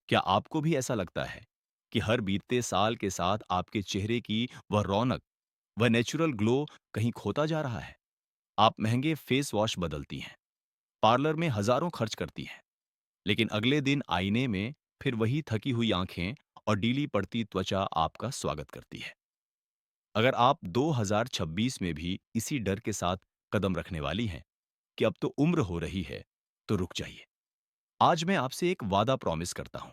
क्या आपको भी ऐसा लगता है कि हर बीतते साल के साथ आपके चेहरे की वह रौनक, वह नेचुरल ग्लो कहीं खोता जा रहा है? आप महंगे फेस वॉश बदलती हैं, पार्लर में हजारों खर्च करती हैं, लेकिन अगले दिन आईने में फिर वही थकी हुई आंखें और डीली पड़ती त्वचा आपका स्वागत करती है। अगर आप 2026 में भी इसी डर के साथ कदम रखने वाली हैं कि अब तो उम्र हो रही है, तो रुक जाइए। आज मैं आपसे एक वादा प्रॉमिस करता हूं।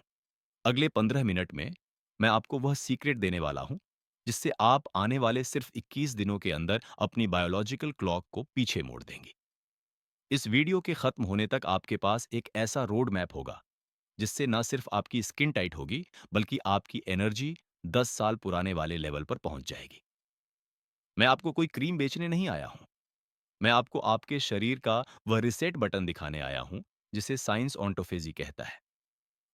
अगले 15 मिनट में मैं आपको वह सीक्रेट देने वाला हूं, जिससे आप आने वाले सिर्फ 21 दिनों के अंदर अपनी बायोलॉजिकल क्लॉक को पीछे मोड़ देंगी। इस वीडियो के खत्म होने तक आपके पास एक ऐसा रोड मैप होगा, जिससे न सिर्फ आपकी स्किन टाइट होगी, बल्कि आपकी एनर्जी 10 साल पुराने वाले लेवल पर पहुंच जाएगी। मैं आपको कोई क्रीम बेचने नहीं आया हूं। मैं आपको आपके शरीर का वह रिसेट बटन दिखाने आया हूं, जिसे साइंस ऑन्टोफेजी कहता है।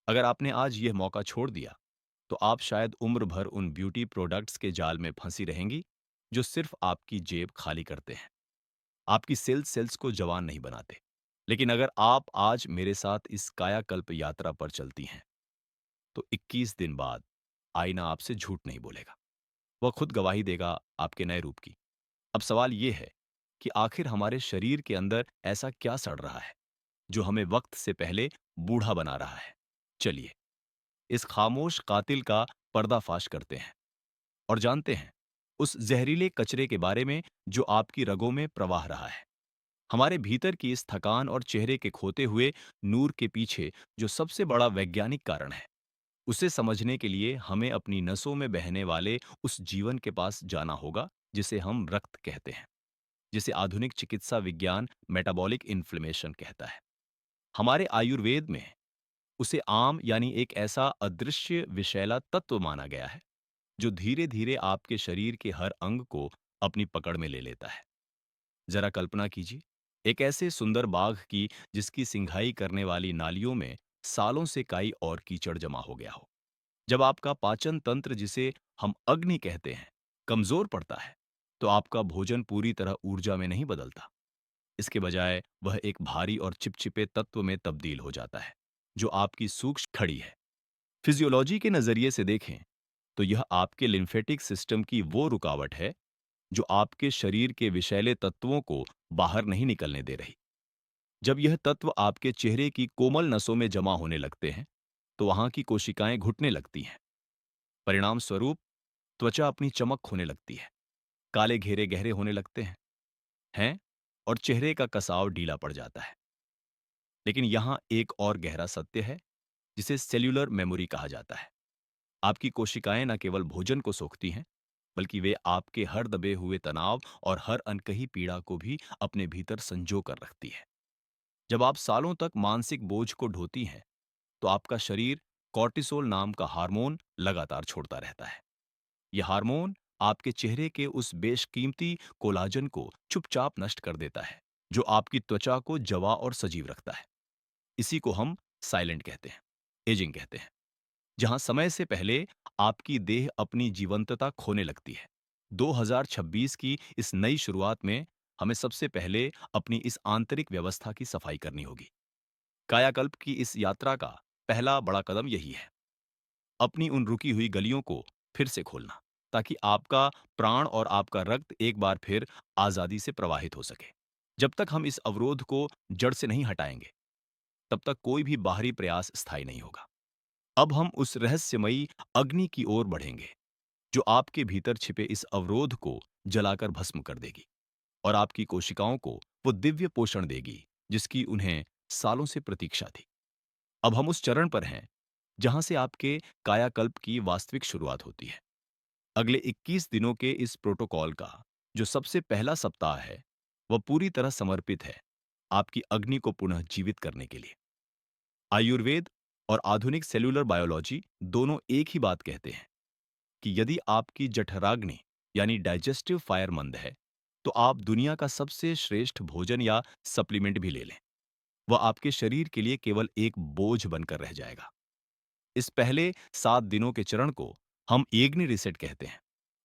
अगर आपने आज यह मौका छोड़ दिया, तो आप शायद उम्र भर उन ब्यूटी प्रोडक्ट्स के जाल में फंसी रहेंगी, जो सिर्फ आपकी जेब खाली करते हैं, आपकी सेल्स को जवान नहीं बनाते। लेकिन अगर आप आज मेरे साथ इस कायाकल्प यात्रा पर चलती हैं, तो 21 दिन बाद आईना आपसे झूठ नहीं बोलेगा। वह खुद गवाही देगा आपके नए रूप की। अब सवाल यह है कि आखिर हमारे शरीर के अंदर ऐसा क्या सड़ रहा है, जो हमें वक्त से पहले बूढ़ा बना रहा है? चलिए, इस खामोश कातिल का पर्दाफाश करते हैं और जानते हैं उस जहरीले कचरे के बारे में जो आपकी रगों में प्रवाह रहा है। हमारे भीतर की इस थकान और चेहरे के खोते हुए नूर के पीछे जो सबसे बड़ा वैज्ञानिक कारण है, उसे समझने के लिए हमें अपनी नसों में बहने वाले उस जीवन के पास जाना होगा, जिसे हम रक्त कहते हैं, जिसे आधुनिक चिकित्सा विज्ञान मेटाबॉलिक इन्फ्लेमेशन कहता है। हमारे आयुर्वेद में उसे आम यानी एक ऐसा अदृश्य विषैला तत्व माना गया है, जो धीरे धीरे आपके शरीर के हर अंग को अपनी पकड़ में ले लेता है। जरा कल्पना कीजिए, एक ऐसे सुंदर बाघ की जिसकी सिंघाई करने वाली नालियों में सालों से काई और कीचड़ जमा हो गया हो। जब आपका पाचन तंत्र, जिसे हम अग्नि कहते हैं, कमजोर पड़ता है, तो आपका भोजन पूरी तरह ऊर्जा में नहीं बदलता। इसके बजाय वह एक भारी और चिपचिपे तत्व में तब्दील हो जाता है, जो आपकी सूक्ष्म खड़ी है। फिजियोलॉजी के नजरिए से देखें, तो यह आपके लिम्फेटिक सिस्टम की वो रुकावट है, जो आपके शरीर के विषैले तत्वों को बाहर नहीं निकलने दे रही। जब यह तत्व आपके चेहरे की कोमल नसों में जमा होने लगते हैं, तो वहां की कोशिकाएं घुटने लगती हैं। परिणाम स्वरूप त्वचा अपनी चमक खोने लगती है, काले घेरे गहरे होने लगते हैं और चेहरे का कसाव ढीला पड़ जाता है। लेकिन यहाँ एक और गहरा सत्य है, जिसे सेल्यूलर मेमोरी कहा जाता है। आपकी कोशिकाएं न केवल भोजन को सोखती हैं, बल्कि वे आपके हर दबे हुए तनाव और हर अनकही पीड़ा को भी अपने भीतर संजो कर रखती है। जब आप सालों तक मानसिक बोझ को ढोती हैं, तो आपका शरीर कॉर्टिसोल नाम का हार्मोन लगातार छोड़ता रहता है। यह हार्मोन आपके चेहरे के उस बेशकीमती कोलाजन को चुपचाप नष्ट कर देता है, जो आपकी त्वचा को जवा और सजीव रखता है। इसी को हम साइलेंट कहते हैं, एजिंग कहते हैं, जहां समय से पहले आपकी देह अपनी जीवंतता खोने लगती है। 2026 की इस नई शुरुआत में हमें सबसे पहले अपनी इस आंतरिक व्यवस्था की सफाई करनी होगी। कायाकल्प की इस यात्रा का पहला बड़ा कदम यही है, अपनी उन रुकी हुई गलियों को फिर से खोलना, ताकि आपका प्राण और आपका रक्त एक बार फिर आजादी से प्रवाहित हो सके। जब तक हम इस अवरोध को जड़ से नहीं हटाएंगे, तब तक कोई भी बाहरी प्रयास स्थायी नहीं होगा। अब हम उस रहस्यमयी अग्नि की ओर बढ़ेंगे, जो आपके भीतर छिपे इस अवरोध को जलाकर भस्म कर देगी और आपकी कोशिकाओं को वो दिव्य पोषण देगी, जिसकी उन्हें सालों से प्रतीक्षा थी। अब हम उस चरण पर हैं, जहां से आपके कायाकल्प की वास्तविक शुरुआत होती है। अगले 21 दिनों के इस प्रोटोकॉल का जो सबसे पहला सप्ताह है, वह पूरी तरह समर्पित है आपकी अग्नि को पुनः जीवित करने के लिए। आयुर्वेद और आधुनिक सेल्यूलर बायोलॉजी दोनों एक ही बात कहते हैं कि यदि आपकी जठराग्नि यानी डाइजेस्टिव फायर मंद है, तो आप दुनिया का सबसे श्रेष्ठ भोजन या सप्लीमेंट भी ले लें, वह आपके शरीर के लिए केवल एक बोझ बनकर रह जाएगा। इस पहले 7 दिनों के चरण को हम एग्नि रिसेट कहते हैं।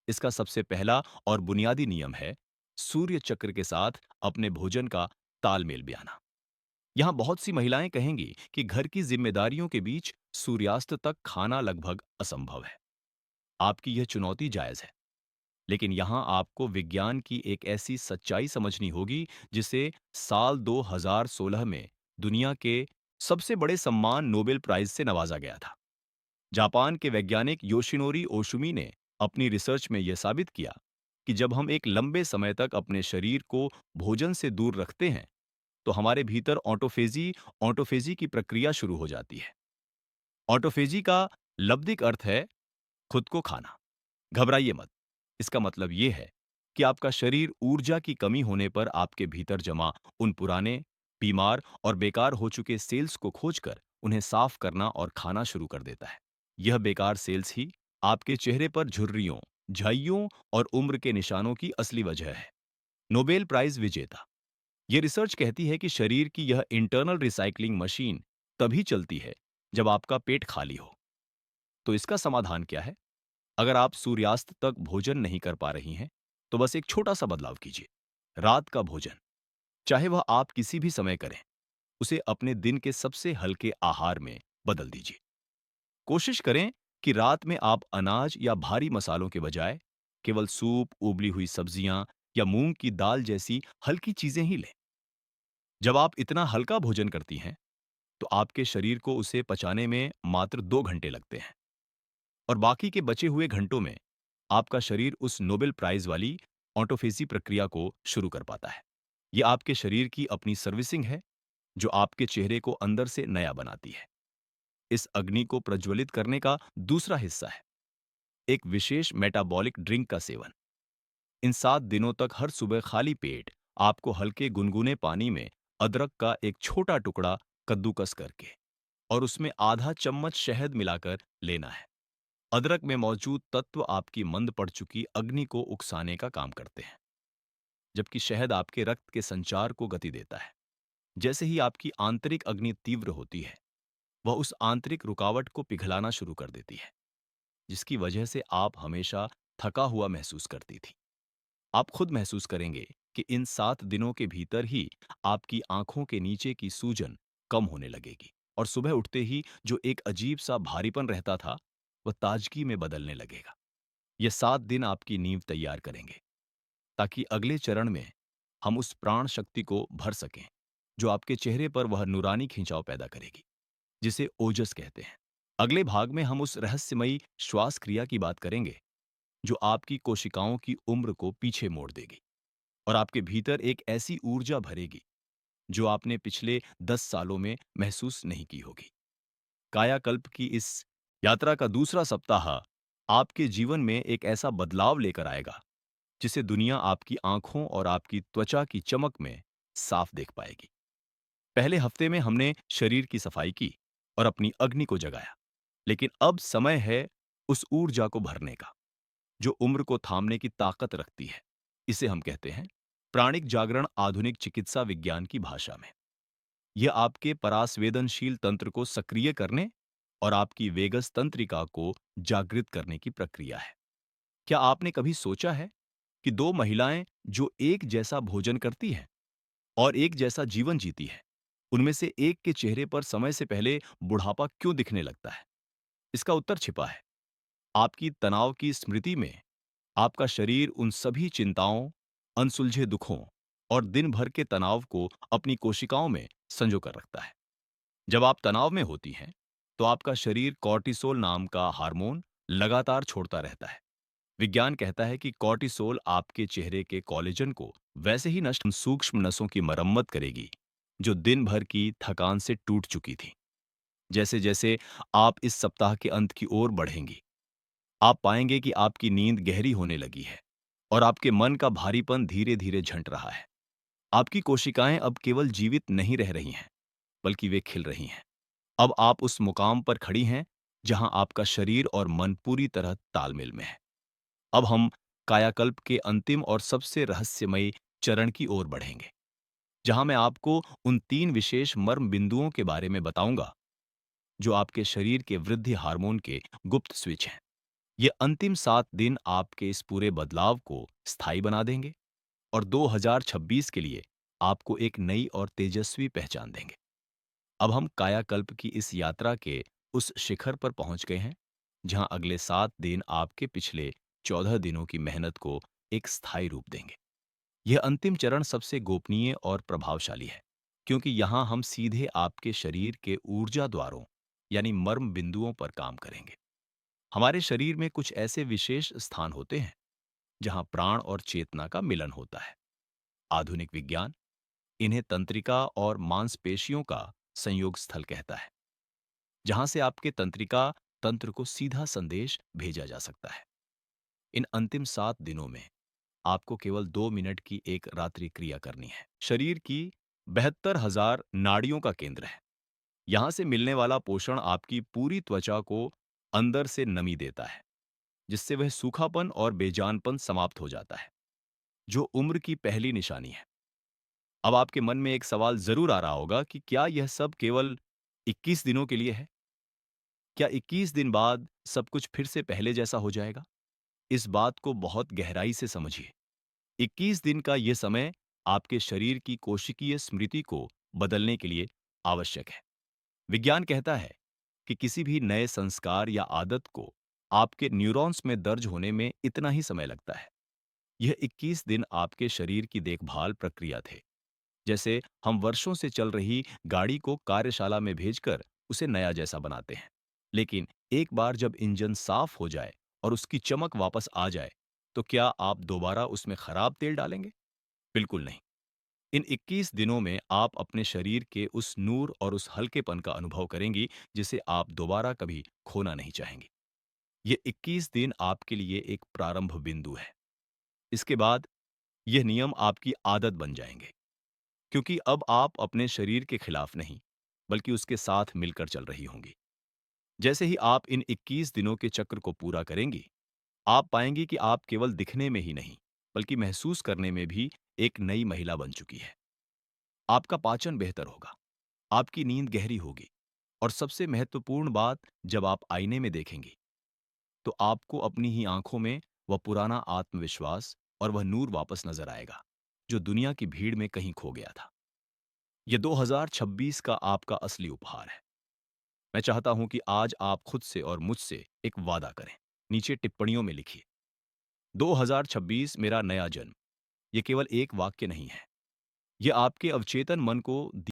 इसका सबसे पहला और बुनियादी नियम है सूर्य चक्र के साथ अपने भोजन का तालमेल ब्याना। यहाँ बहुत सी महिलाएं कहेंगी कि घर की जिम्मेदारियों के बीच सूर्यास्त तक खाना लगभग असंभव है। आपकी यह चुनौती जायज है, लेकिन यहाँ आपको विज्ञान की एक ऐसी सच्चाई समझनी होगी जिसे साल 2016 में दुनिया के सबसे बड़े सम्मान नोबेल प्राइज से नवाजा गया था। जापान के वैज्ञानिक योशिनोरी ओशुमी ने अपनी रिसर्च में यह साबित किया कि जब हम एक लंबे समय तक अपने शरीर को भोजन से दूर रखते हैं, तो हमारे भीतर ऑटोफेजी ऑटोफेजी की प्रक्रिया शुरू हो जाती है। ऑटोफेजी का लब्धिक अर्थ है खुद को खाना। घबराइए मत। इसका मतलब ये है कि आपका शरीर ऊर्जा की कमी होने पर आपके भीतर जमा उन पुराने, बीमार और बेकार हो चुके सेल्स को खोजकर उन्हें साफ करना और खाना शुरू कर देता है। यह बेकार सेल्स ही आपके चेहरे पर झुर्रियों, झाइयों और उम्र के निशानों की असली वजह है। नोबेल प्राइज विजेता, यह रिसर्च कहती है कि शरीर की यह इंटरनल रिसाइकलिंग मशीन तभी चलती है जब आपका पेट खाली हो। तो इसका समाधान क्या है? अगर आप सूर्यास्त तक भोजन नहीं कर पा रही हैं, तो बस एक छोटा सा बदलाव कीजिए। रात का भोजन, चाहे वह आप किसी भी समय करें, उसे अपने दिन के सबसे हल्के आहार में बदल दीजिए। कोशिश करें कि रात में आप अनाज या भारी मसालों के बजाय केवल सूप, उबली हुई सब्जियां या मूंग की दाल जैसी हल्की चीजें ही लें। जब आप इतना हल्का भोजन करती हैं, तो आपके शरीर को उसे पचाने में मात्र 2 घंटे लगते हैं, और बाकी के बचे हुए घंटों में आपका शरीर उस नोबेल प्राइज वाली ऑटोफेजी प्रक्रिया को शुरू कर पाता है। यह आपके शरीर की अपनी सर्विसिंग है, जो आपके चेहरे को अंदर से नया बनाती है। इस अग्नि को प्रज्वलित करने का दूसरा हिस्सा है एक विशेष मेटाबॉलिक ड्रिंक का सेवन। इन 7 दिनों तक हर सुबह खाली पेट आपको हल्के गुनगुने पानी में अदरक का एक छोटा टुकड़ा कद्दूकस करके और उसमें आधा चम्मच शहद मिलाकर लेना है। अदरक में मौजूद तत्व आपकी मंद पड़ चुकी अग्नि को उकसाने का काम करते हैं, जबकि शहद आपके रक्त के संचार को गति देता है। जैसे ही आपकी आंतरिक अग्नि तीव्र होती है, वह उस आंतरिक रुकावट को पिघलाना शुरू कर देती है, जिसकी वजह से आप हमेशा थका हुआ महसूस करती थी। आप खुद महसूस करेंगे कि इन 7 दिनों के भीतर ही आपकी आंखों के नीचे की सूजन कम होने लगेगी, और सुबह उठते ही जो एक अजीब सा भारीपन रहता था, वह ताजगी में बदलने लगेगा। ये 7 दिन आपकी नींव तैयार करेंगे, ताकि अगले चरण में हम उस प्राण शक्ति को भर सकें, जो आपके चेहरे पर वह नूरानी खिंचाव पैदा करेगी, जिसे ओजस कहते हैं। अगले भाग में हम उस रहस्यमयी श्वास क्रिया की बात करेंगे, जो आपकी कोशिकाओं की उम्र को पीछे मोड़ देगी और आपके भीतर एक ऐसी ऊर्जा भरेगी जो आपने पिछले 10 सालों में महसूस नहीं की होगी। कायाकल्प की इस यात्रा का दूसरा सप्ताह आपके जीवन में एक ऐसा बदलाव लेकर आएगा जिसे दुनिया आपकी आंखों और आपकी त्वचा की चमक में साफ देख पाएगी। पहले हफ्ते में हमने शरीर की सफाई की और अपनी अग्नि को जगाया, लेकिन अब समय है उस ऊर्जा को भरने का जो उम्र को थामने की ताकत रखती है। इसे हम कहते हैं प्राणिक जागरण आधुनिक चिकित्सा विज्ञान की भाषा में। यह आपके परास्वेदनशील तंत्र को सक्रिय करने और आपकी वेगस तंत्रिका को जागृत करने की प्रक्रिया है। क्या आपने कभी सोचा है कि दो महिलाएं जो एक जैसा भोजन करती हैं और एक जैसा जीवन जीती हैं, उनमें से एक के चेहरे पर समय से पहले बुढ़ापा क्यों दिखने लगता है? इसका उत्तर छिपा है आपकी तनाव की स्मृति में। आपका शरीर उन सभी चिंताओं, अनसुलझे दुखों और दिन भर के तनाव को अपनी कोशिकाओं में संजो कर रखता है। जब आप तनाव में होती हैं, तो आपका शरीर कॉर्टिसोल नाम का हार्मोन लगातार छोड़ता रहता है। विज्ञान कहता है कि कॉर्टिसोल आपके चेहरे के कोलेजन को वैसे ही नष्ट सूक्ष्म नसों की मरम्मत करेगी, जो दिन भर की थकान से टूट चुकी थी। जैसे जैसे आप इस सप्ताह के अंत की ओर बढ़ेंगी, आप पाएंगे कि आपकी नींद गहरी होने लगी है और आपके मन का भारीपन धीरे धीरे झंट रहा है। आपकी कोशिकाएं अब केवल जीवित नहीं रह रही हैं, बल्कि वे खिल रही हैं। अब आप उस मुकाम पर खड़ी हैं जहां आपका शरीर और मन पूरी तरह तालमेल में है। अब हम कायाकल्प के अंतिम और सबसे रहस्यमयी चरण की ओर बढ़ेंगे, जहां मैं आपको उन 3 विशेष मर्म बिंदुओं के बारे में बताऊंगा जो आपके शरीर के वृद्धि हार्मोन के गुप्त स्विच हैं। ये अंतिम 7 दिन आपके इस पूरे बदलाव को स्थायी बना देंगे और 2026 के लिए आपको एक नई और तेजस्वी पहचान देंगे। अब हम कायाकल्प की इस यात्रा के उस शिखर पर पहुंच गए हैं, जहां अगले 7 दिन आपके पिछले 14 दिनों की मेहनत को एक स्थायी रूप देंगे। यह अंतिम चरण सबसे गोपनीय और प्रभावशाली है, क्योंकि यहां हम सीधे आपके शरीर के ऊर्जा द्वारों, यानी मर्म बिंदुओं पर काम करेंगे। हमारे शरीर में कुछ ऐसे विशेष स्थान होते हैं, जहां प्राण और चेतना का मिलन होता है। आधुनिक विज्ञान इन्हें तंत्रिका और मांसपेशियों का संयोग स्थल कहता है, जहां से आपके तंत्रिका तंत्र को सीधा संदेश भेजा जा सकता है। इन अंतिम 7 दिनों में आपको केवल 2 मिनट की एक रात्रि क्रिया करनी है। शरीर की 72,000 नाड़ियों का केंद्र है। यहां से मिलने वाला पोषण आपकी पूरी त्वचा को अंदर से नमी देता है, जिससे वह सूखापन और बेजानपन समाप्त हो जाता है, जो उम्र की पहली निशानी है। अब आपके मन में एक सवाल जरूर आ रहा होगा कि क्या यह सब केवल 21 दिनों के लिए है? क्या 21 दिन बाद सब कुछ फिर से पहले जैसा हो जाएगा? इस बात को बहुत गहराई से समझिए। 21 दिन का यह समय आपके शरीर की कोशिकीय स्मृति को बदलने के लिए आवश्यक है। विज्ञान कहता है कि किसी भी नए संस्कार या आदत को आपके न्यूरॉन्स में दर्ज होने में इतना ही समय लगता है। यह 21 दिन आपके शरीर की देखभाल प्रक्रिया थे, जैसे हम वर्षों से चल रही गाड़ी को कार्यशाला में भेजकर उसे नया जैसा बनाते हैं। लेकिन एक बार जब इंजन साफ हो जाए और उसकी चमक वापस आ जाए, तो क्या आप दोबारा उसमें खराब तेल डालेंगे? बिल्कुल नहीं। इन 21 दिनों में आप अपने शरीर के उस नूर और उस हल्केपन का अनुभव करेंगी, जिसे आप दोबारा कभी खोना नहीं चाहेंगी। ये 21 दिन आपके लिए एक प्रारंभ बिंदु है। इसके बाद यह नियम आपकी आदत बन जाएंगे, क्योंकि अब आप अपने शरीर के खिलाफ नहीं, बल्कि उसके साथ मिलकर चल रही होंगी। जैसे ही आप इन 21 दिनों के चक्र को पूरा करेंगी, आप पाएंगी कि आप केवल दिखने में ही नहीं, बल्कि महसूस करने में भी एक नई महिला बन चुकी है। आपका पाचन बेहतर होगा, आपकी नींद गहरी होगी, और सबसे महत्वपूर्ण बात, जब आप आईने में देखेंगी, तो आपको अपनी ही आंखों में वह पुराना आत्मविश्वास और वह नूर वापस नजर आएगा, जो दुनिया की भीड़ में कहीं खो गया था। यह 2026 का आपका असली उपहार है। मैं चाहता हूं कि आज आप खुद से और मुझसे एक वादा करें। नीचे टिप्पणियों में लिखिए, 2026 मेरा नया जन्म। यह केवल एक वाक्य नहीं है, यह आपके अवचेतन मन को